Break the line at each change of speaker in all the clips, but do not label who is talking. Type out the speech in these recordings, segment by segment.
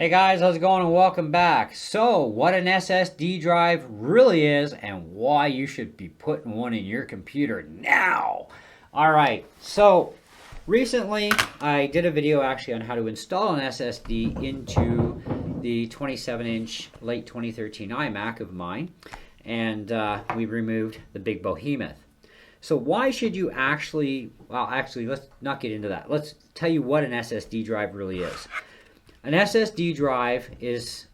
Hey guys, how's it going and welcome back. So, what an SSD drive really is and why you should be putting one in your computer now. Alright, so recently I did a video actually on how to install an SSD into the 27-inch late 2013 iMac of mine, and we removed the big behemoth. So why should you actually, let's not get into that. Let's tell you what an SSD drive really is. An SSD drive is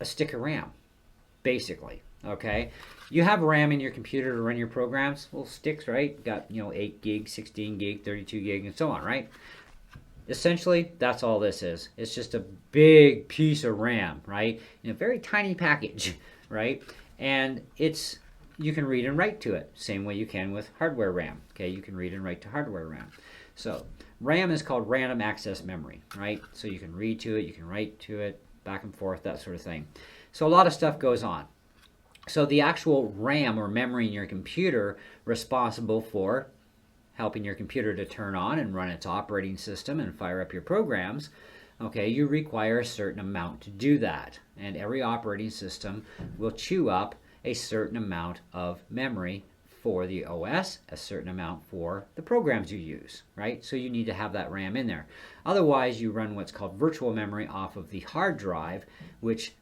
a stick of RAM, basically, okay? You have RAM in your computer to run your programs, little sticks, right? Got, 8 gig, 16 gig, 32 gig, and so on, right? Essentially, that's all this is. It's just a big piece of RAM, right? In a very tiny package, right? And you can read and write to it, same way you can with hardware RAM, okay? You can read and write to hardware RAM. So RAM is called random access memory, right? So you can read to it, you can write to it, back and forth, that sort of thing. So a lot of stuff goes on. So the actual RAM or memory in your computer responsible for helping your computer to turn on and run its operating system and fire up your programs, okay, you require a certain amount to do that. And every operating system will chew up a certain amount of memory for the OS, a certain amount for the programs you use, right? So you need to have that RAM in there. Otherwise, you run what's called virtual memory off of the hard drive, which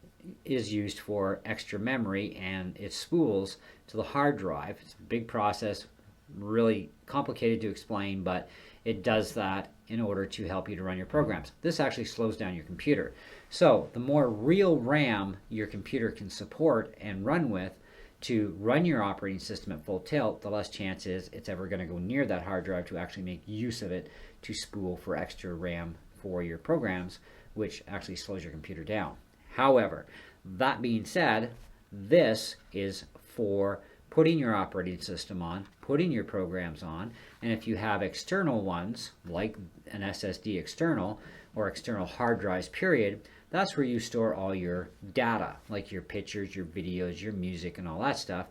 is used for extra memory, and it spools to the hard drive. It's a big process, really complicated to explain, but it does that in order to help you to run your programs. This actually slows down your computer. So the more real RAM your computer can support and run with to run your operating system at full tilt, the less chance is it's ever going to go near that hard drive to actually make use of it to spool for extra RAM for your programs, which actually slows your computer down. However, that being said, this is for putting your operating system on, putting your programs on, and if you have external ones, like an SSD external or external hard drives period, that's where you store all your data, like your pictures, your videos, your music, and all that stuff.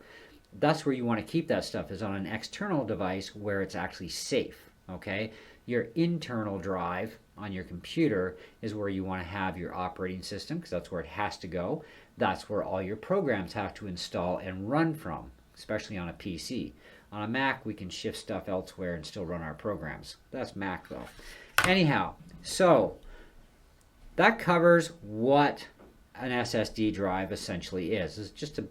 That's where you want to keep that stuff, is on an external device where it's actually safe, okay? Your internal drive on your computer is where you want to have your operating system, because that's where it has to go. That's where all your programs have to install and run from, especially on a PC. On a Mac, we can shift stuff elsewhere and still run our programs. That's Mac, though. Anyhow, so that covers what an SSD drive essentially is. It's just a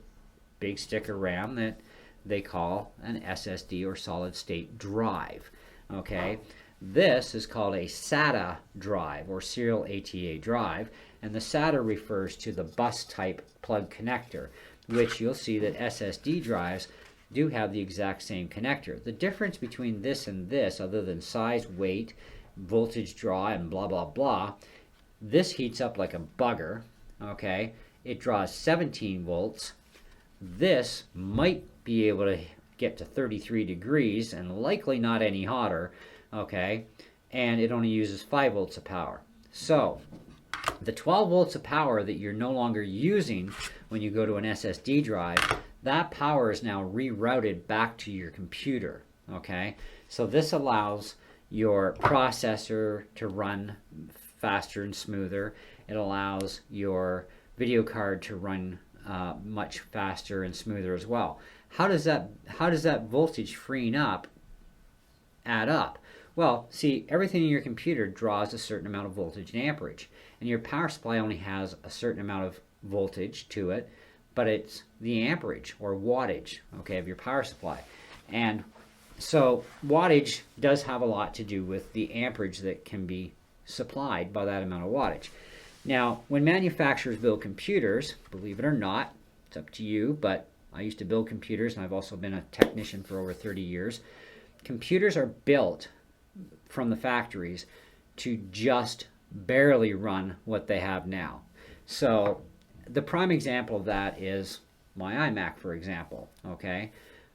big stick of RAM that they call an SSD or solid state drive. Okay, this is called a SATA drive or serial ATA drive, and the SATA refers to the bus type plug connector, which you'll see that SSD drives do have the exact same connector. The difference between this and this, other than size, weight, voltage draw, and blah blah blah, this heats up like a bugger, okay? It draws 17 volts. This might be able to get to 33 degrees and likely not any hotter, okay? And it only uses 5 volts of power. So the 12 volts of power that you're no longer using when you go to an SSD drive, that power is now rerouted back to your computer, okay? So this allows your processor to run faster and smoother. It allows your video card to run much faster and smoother as well. How does that voltage freeing up add up? Well, see, everything in your computer draws a certain amount of voltage and amperage, and your power supply only has a certain amount of voltage to it, but it's the amperage or wattage, okay, of your power supply. And so wattage does have a lot to do with the amperage that can be supplied by that amount of wattage. Now, when manufacturers build computers, believe it or not, it's up to you, but I used to build computers and I've also been a technician for over 30 years. Computers are built from the factories to just barely run what they have now. So the prime example of that is my iMac, for example, okay?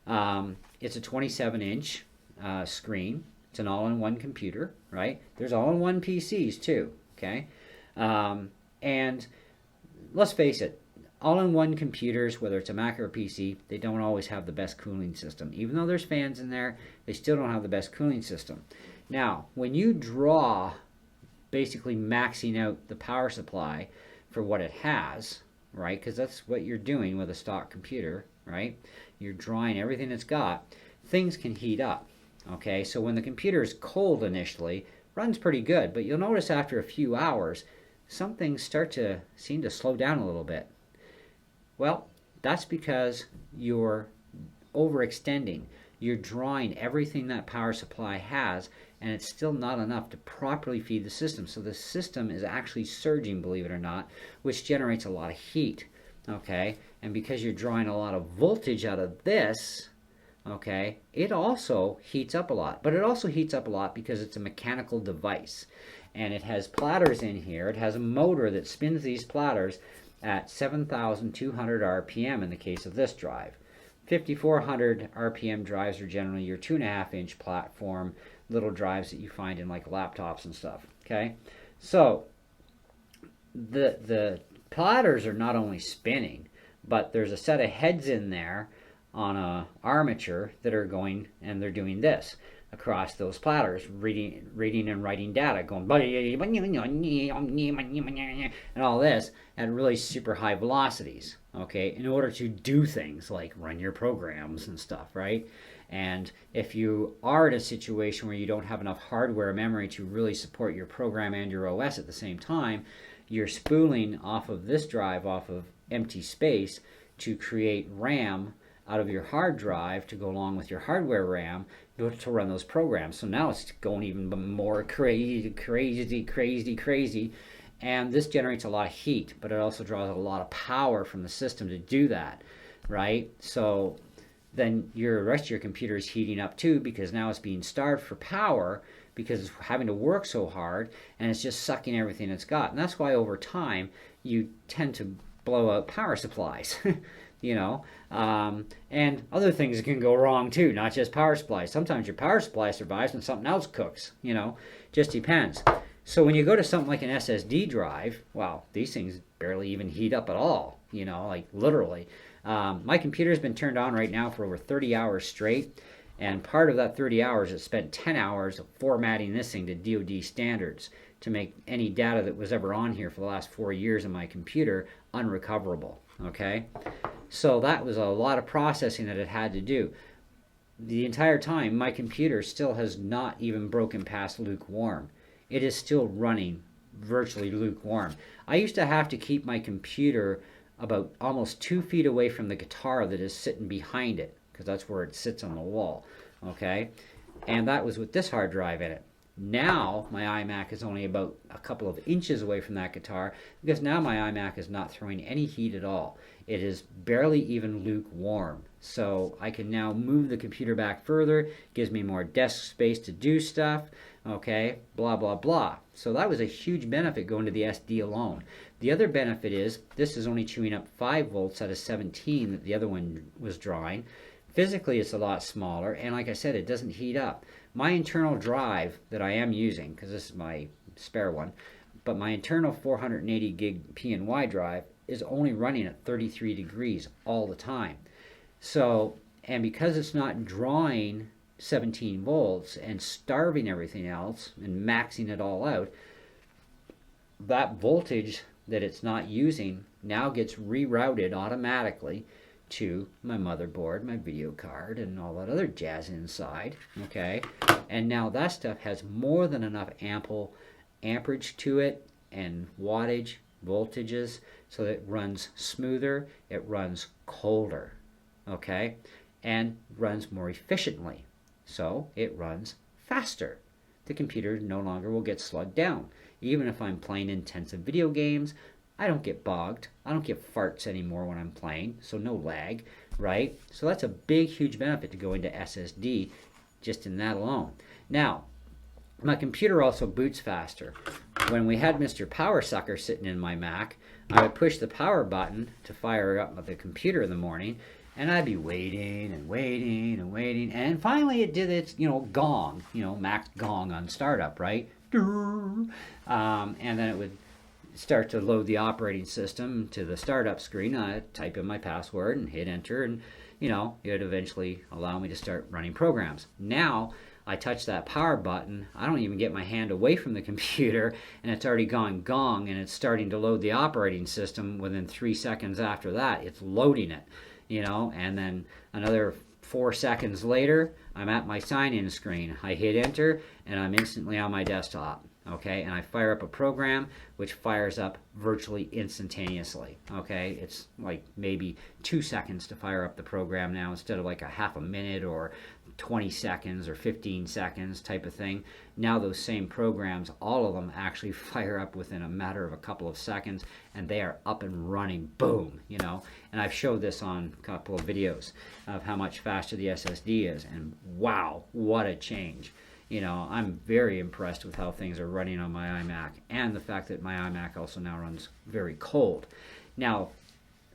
It's a 27-inch screen. It's an all-in-one computer, right? There's all-in-one PCs too, okay? And let's face it, all-in-one computers, whether it's a Mac or a PC, they don't always have the best cooling system. Even though there's fans in there, they still don't have the best cooling system. Now, when you draw basically maxing out the power supply for what it has, right? Because that's what you're doing with a stock computer, right? You're drawing everything it's got. Things can heat up, okay? So when the computer is cold initially, runs pretty good, but you'll notice after a few hours, some things start to seem to slow down a little bit. Well, that's because you're overextending. You're drawing everything that power supply has, and it's still not enough to properly feed the system. So the system is actually surging, believe it or not, which generates a lot of heat, okay? And because you're drawing a lot of voltage out of this, okay, it also heats up a lot. But it also heats up a lot because it's a mechanical device. And it has platters in here. It has a motor that spins these platters at 7,200 RPM in the case of this drive. 5,400 RPM drives are generally your 2.5-inch platform little drives that you find in like laptops and stuff. Okay, so the platters are not only spinning, but there's a set of heads in there on a armature that are going, and they're doing this across those platters, reading and writing data, going and all this at really super high velocities, okay, in order to do things like run your programs and stuff, right? And if you are in a situation where you don't have enough hardware memory to really support your program and your OS at the same time, you're spooling off of this drive, off of empty space, to create RAM out of your hard drive to go along with your hardware RAM to run those programs. So now it's going even more crazy. And this generates a lot of heat, but it also draws a lot of power from the system to do that, right? So then your rest of your computer is heating up too, because now it's being starved for power because it's having to work so hard, and it's just sucking everything it's got. And that's why over time you tend to blow out power supplies. You know, and other things can go wrong too, not just power supplies. Sometimes your power supply survives and something else cooks, you know, just depends. So when you go to something like an SSD drive, well, these things barely even heat up at all, you know, like literally. My computer's been turned on right now for over 30 hours straight, and part of that 30 hours is spent 10 hours formatting this thing to DoD standards to make any data that was ever on here for the last 4 years in my computer unrecoverable, okay? So that was a lot of processing that it had to do. The entire time, my computer still has not even broken past lukewarm. It is still running virtually lukewarm. I used to have to keep my computer about almost 2 feet away from the guitar that is sitting behind it, because that's where it sits on the wall, okay? And that was with this hard drive in it. Now my iMac is only about a couple of inches away from that guitar, because now my iMac is not throwing any heat at all. It is barely even lukewarm. So I can now move the computer back further, gives me more desk space to do stuff, okay, blah, blah, blah. So that was a huge benefit going to the SD alone. The other benefit is this is only chewing up 5 volts out of 17 that the other one was drawing. Physically, it's a lot smaller, and like I said, it doesn't heat up. My internal drive that I am using, because this is my spare one, but my internal 480 gig PNY drive is only running at 33 degrees all the time. So, and because it's not drawing 17 volts and starving everything else and maxing it all out, that voltage that it's not using now gets rerouted automatically to my motherboard, my video card, and all that other jazz inside, okay? And now that stuff has more than enough ample amperage to it and wattage, voltages, so that it runs smoother, it runs colder, okay? And runs more efficiently, so it runs faster. The computer no longer will get slugged down. Even if I'm playing intensive video games, I don't get bogged. I don't get farts anymore when I'm playing, so no lag, right? So that's a big, huge benefit to go into SSD just in that alone. Now, my computer also boots faster. When we had Mr. Power Sucker sitting in my Mac, I would push the power button to fire up the computer in the morning, and I'd be waiting and waiting and waiting, and finally it did its, gong, Mac's gong on startup, right? And then it would start to load the operating system to the startup screen. I'd type in my password and hit enter, and it would eventually allow me to start running programs. Now I touch that power button, I don't even get my hand away from the computer, and it's already gone gong, and it's starting to load the operating system. Within 3 seconds after that, it's loading it, and then another 4 seconds later, I'm at my sign-in screen. I hit enter, and I'm instantly on my desktop. Okay, and I fire up a program which fires up virtually instantaneously. Okay, it's like maybe 2 seconds to fire up the program now instead of like a half a minute or 20 seconds or 15 seconds type of thing. Now those same programs, all of them actually fire up within a matter of a couple of seconds, and they are up and running, boom, And I've showed this on a couple of videos of how much faster the SSD is, and wow, what a change. I'm very impressed with how things are running on my iMac, and the fact that my iMac also now runs very cold. Now,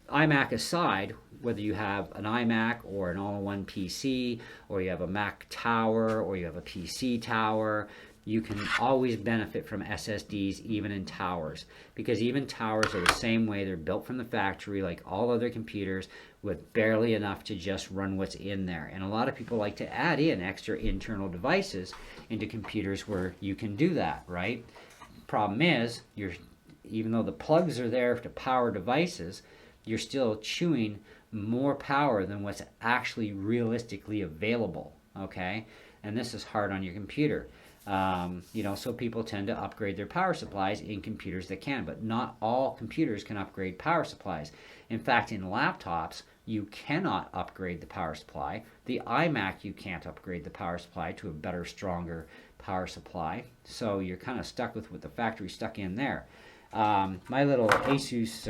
iMac aside, whether you have an iMac or an all-in-one PC, or you have a Mac tower, or you have a PC tower, you can always benefit from SSDs even in towers, because even towers are the same way. They're built from the factory like all other computers, with barely enough to just run what's in there. And a lot of people like to add in extra internal devices into computers where you can do that, right? Problem is, even though the plugs are there to power devices, you're still chewing more power than what's actually realistically available, okay? And this is hard on your computer. So people tend to upgrade their power supplies in computers that can, but not all computers can upgrade power supplies. In fact, in laptops, you cannot upgrade the power supply. The iMac, you can't upgrade the power supply to a better, stronger power supply. So you're kind of stuck with what the factory stuck in there. My little Asus,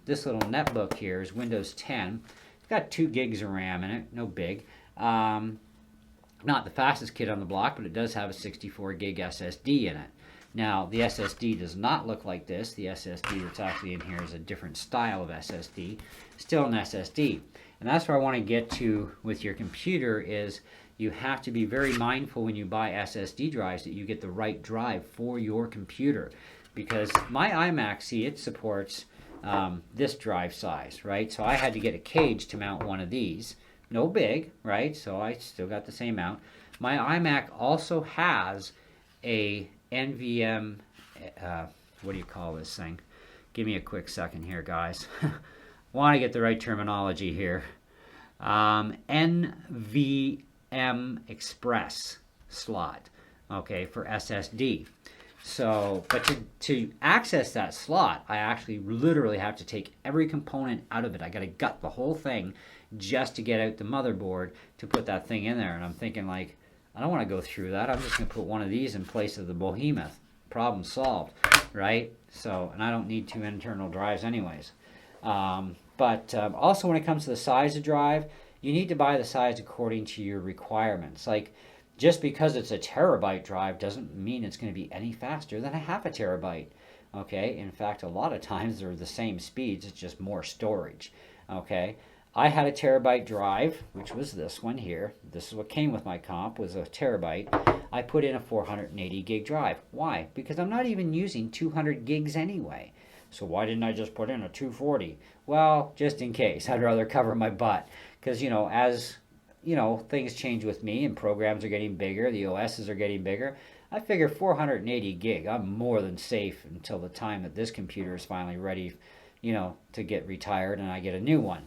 this little netbook here is Windows 10. It's got 2 gigs of RAM in it, no big. Not the fastest kid on the block, but it does have a 64 gig SSD in it. Now, the SSD does not look like this. The SSD that's actually in here is a different style of SSD. Still an SSD. And that's where I want to get to with your computer is you have to be very mindful when you buy SSD drives that you get the right drive for your computer. Because my iMac, see, it supports this drive size, right? So I had to get a cage to mount one of these. No big, right? So I still got the same mount. My iMac also has a NVM, what do you call this thing? Give me a quick second here, guys. Want to get the right terminology here. NVM Express slot, okay, for SSD. So, but to access that slot, I actually literally have to take every component out of it. I got to gut the whole thing just to get out the motherboard to put that thing in there. And I'm thinking like, I don't want to go through that. I'm just going to put one of these in place of the Behemoth. Problem solved, right? So, and I don't need 2 internal drives anyways. Also when it comes to the size of drive, you need to buy the size according to your requirements. Like, just because it's a terabyte drive doesn't mean it's going to be any faster than a half a terabyte. Okay, in fact, a lot of times they're the same speeds, it's just more storage. Okay, I had a terabyte drive, which was this one here. This is what came with my comp, was a terabyte. I put in a 480 gig drive. Why? Because I'm not even using 200 gigs anyway. So why didn't I just put in a 240? Well, just in case. I'd rather cover my butt. Because, as things change with me and programs are getting bigger, the OSs are getting bigger, I figure 480 gig, I'm more than safe until the time that this computer is finally ready, to get retired and I get a new one.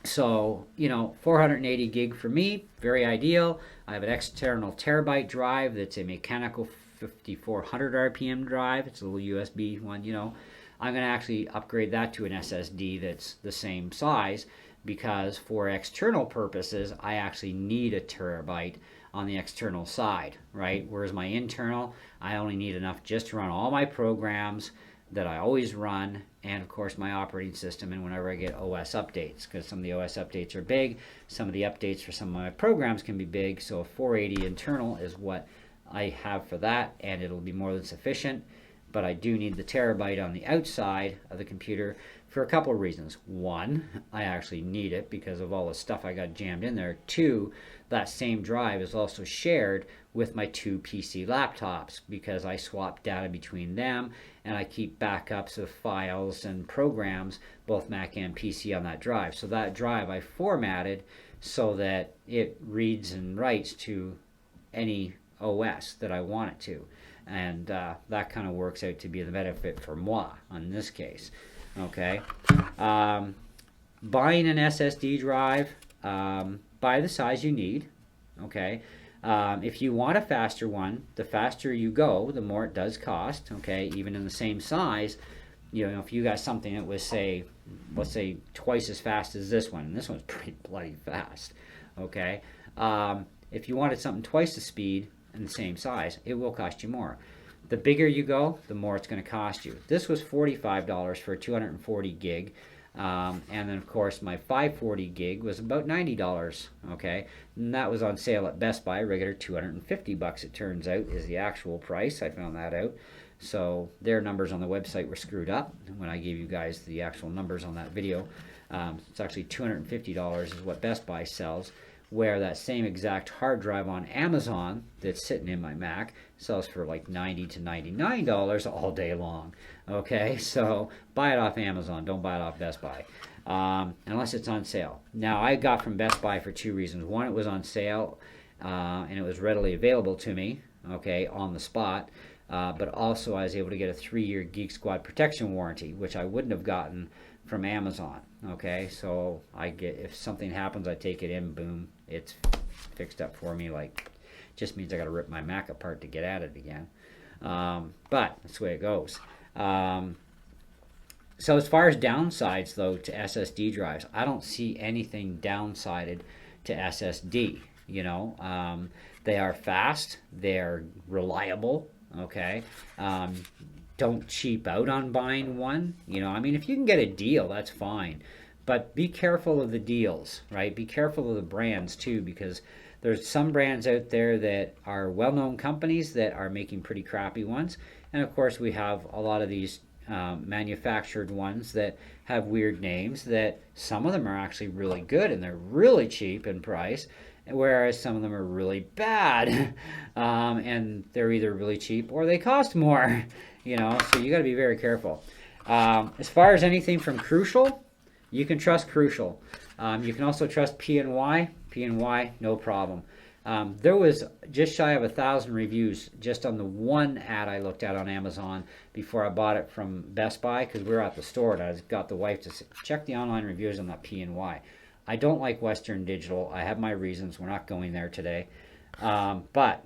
480 gig for me, very ideal. I have an external terabyte drive that's a mechanical 5400 RPM drive. It's a little USB one, I'm going to actually upgrade that to an SSD that's the same size, because for external purposes, I actually need a terabyte on the external side, right? Whereas my internal, I only need enough just to run all my programs that I always run, and of course my operating system, and whenever I get OS updates, because some of the OS updates are big, some of the updates for some of my programs can be big, so a 480 internal is what I have for that, and it'll be more than sufficient. But I do need the terabyte on the outside of the computer for a couple of reasons. One, I actually need it because of all the stuff I got jammed in there. Two, that same drive is also shared with my 2 PC laptops because I swap data between them and I keep backups of files and programs, both Mac and PC, on that drive. So that drive I formatted so that it reads and writes to any OS that I want it to. And that kind of works out to be the benefit for moi in this case. Okay. Buying an SSD drive, buy the size you need. Okay. If you want a faster one, the faster you go, the more it does cost. Okay. Even in the same size, if you got something that was, let's say twice as fast as this one, and this one's pretty bloody fast. Okay. If you wanted something twice the speed and the same size, it will cost you more. The bigger you go, the more it's going to cost you. This was $45 for a 240 gig. And then, of course, my 540 gig was about $90. Okay. And that was on sale at Best Buy. Regular $250, it turns out, is the actual price. I found that out. So their numbers on the website were screwed up when I gave you guys the actual numbers on that video. It's actually $250 is what Best Buy sells, where that same exact hard drive on Amazon that's sitting in my Mac sells for like $90 to $99 all day long. Okay, so buy it off Amazon. Don't buy it off Best Buy unless it's on sale. Now, I got from Best Buy for two reasons. One, it was on sale and it was readily available to me, okay, on the spot. But also I was able to get a 3-year Geek Squad protection warranty, which I wouldn't have gotten from Amazon. Okay, so if something happens, I take it in, boom, it's fixed up for me. Like, just means I got to rip my Mac apart to get at it again. But that's the way it goes. So as far as downsides, though, to SSD drives, I don't see anything downsided to SSD. They are fast, they're reliable. Okay. Don't cheap out on buying one. If you can get a deal, that's fine. But be careful of the deals, right? Be careful of the brands too, because there's some brands out there that are well-known companies that are making pretty crappy ones. And of course, we have a lot of these manufactured ones that have weird names that some of them are actually really good and they're really cheap in price, whereas some of them are really bad and they're either really cheap or they cost more, so you got to be very careful. As far as anything from Crucial, you can trust Crucial. You can also trust P&Y, no problem. There was just shy of 1,000 reviews just on the one ad I looked at on Amazon before I bought it from Best Buy, because we were at the store and I got the wife to check the online reviews on that P&Y. I don't like Western Digital. I have my reasons. We're not going there today. But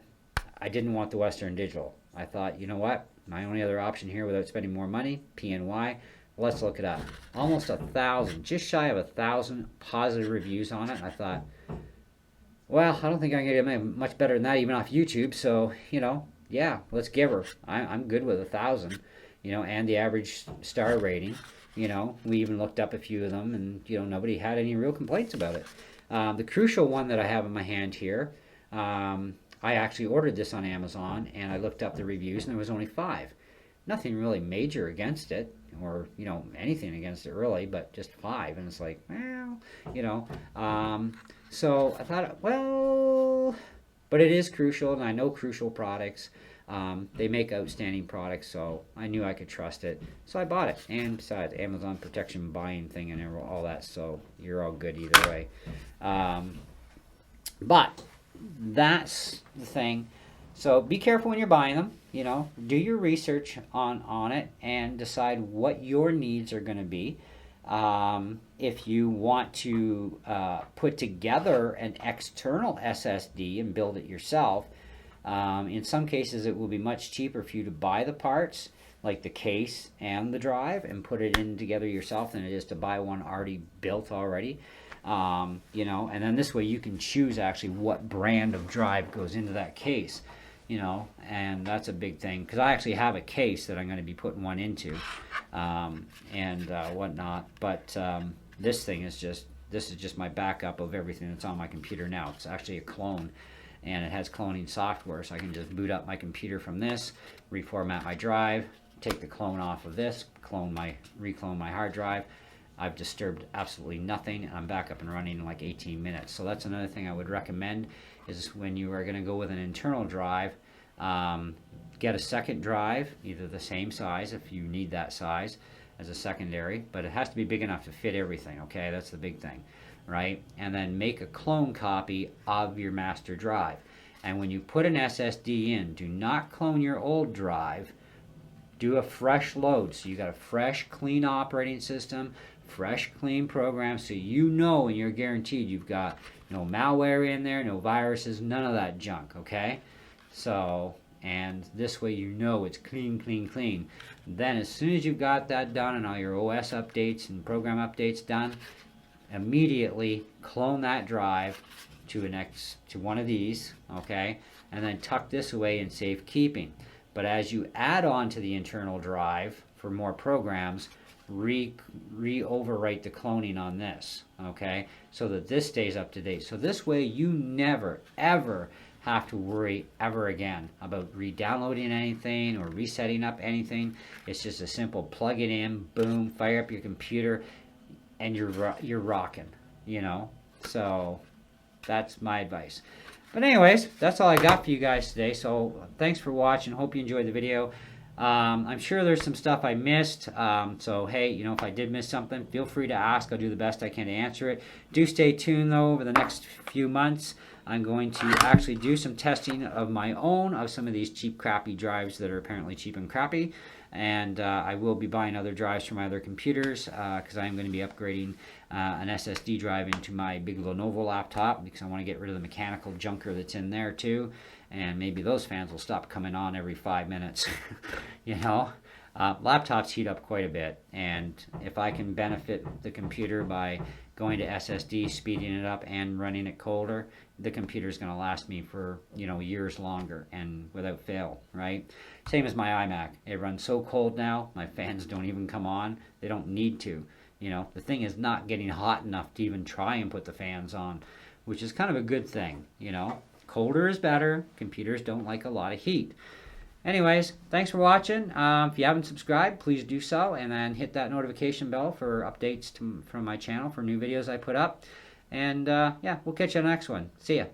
I didn't want the Western Digital. I thought, you know what? My only other option here without spending more money, P&Y. Let's look it up. Almost 1,000, just shy of 1,000 positive reviews on it. I thought, well, I don't think I can get much better than that even off YouTube. So, yeah, let's give her. I'm good with 1,000, and the average star rating. We even looked up a few of them, and nobody had any real complaints about it. The Crucial one that I have in my hand here, I actually ordered this on Amazon, and I looked up the reviews, and there was only 5. Nothing really major against it, or anything against it really, but just 5, and it's like, well, so I thought, well, but it is Crucial, and I know Crucial products. They make outstanding products, so I knew I could trust it. So I bought it. And besides, Amazon protection buying thing and all that, so you're all good either way. But that's the thing. So be careful when you're buying them. Do your research on it and decide what your needs are going to be. If you want to put together an external SSD and build it yourself, in some cases it will be much cheaper for you to buy the parts, like the case and the drive, and put it in together yourself than it is to buy one already built already. And then this way you can choose actually what brand of drive goes into that case. And that's a big thing, because I actually have a case that I'm going to be putting one into and whatnot. But this is just my backup of everything that's on my computer now. It's actually a clone, and it has cloning software, so I can just boot up my computer from this, reformat my drive, take the clone off of this, reclone my hard drive. I've disturbed absolutely nothing, and I'm back up and running in like 18 minutes. So that's another thing I would recommend, is when you are going to go with an internal drive, get a second drive, either the same size if you need that size as a secondary, but it has to be big enough to fit everything, okay? That's the big thing. right? And then make a clone copy of your master drive. And when you put an SSD in, do not clone your old drive. Do a fresh load. So you got a fresh, clean operating system, fresh, clean program, so you know and you're guaranteed you've got no malware in there, no viruses, none of that junk, okay? So, and this way you know it's clean, clean, clean. Then as soon as you've got that done and all your OS updates and program updates done, immediately clone that drive to one of these, okay? And then tuck this away in safekeeping. But as you add on to the internal drive for more programs, re-overwrite the cloning on this, okay? So that this stays up to date. So this way you never, ever have to worry ever again about re-downloading anything or resetting up anything. It's just a simple plug it in, boom, fire up your computer, and you're rocking, you know? So that's my advice. But anyways, that's all I got for you guys today. So thanks for watching. Hope you enjoyed the video. I'm sure there's some stuff I missed. So hey, you know, if I did miss something, feel free to ask. I'll do the best I can to answer it. Do stay tuned though. Over the next few months, I'm going to actually do some testing of my own of some of these cheap, crappy drives that are apparently cheap and crappy. And I will be buying other drives for my other computers because I'm going to be upgrading an SSD drive into my big Lenovo laptop because I want to get rid of the mechanical junker that's in there too. And maybe those fans will stop coming on every 5 minutes. You know, laptops heat up quite a bit, and if I can benefit the computer by going to SSD, speeding it up, and running it colder, the computer is going to last me for, you know, years longer and without fail, right? Same as my iMac. It runs so cold now, my fans don't even come on. They don't need to. You know, the thing is not getting hot enough to even try and put the fans on, which is kind of a good thing, you know. Colder is better. Computers don't like a lot of heat. Anyways, thanks for watching. If you haven't subscribed, please do so, and then hit that notification bell for updates from my channel for new videos I put up. And yeah, we'll catch you on the next one. See ya.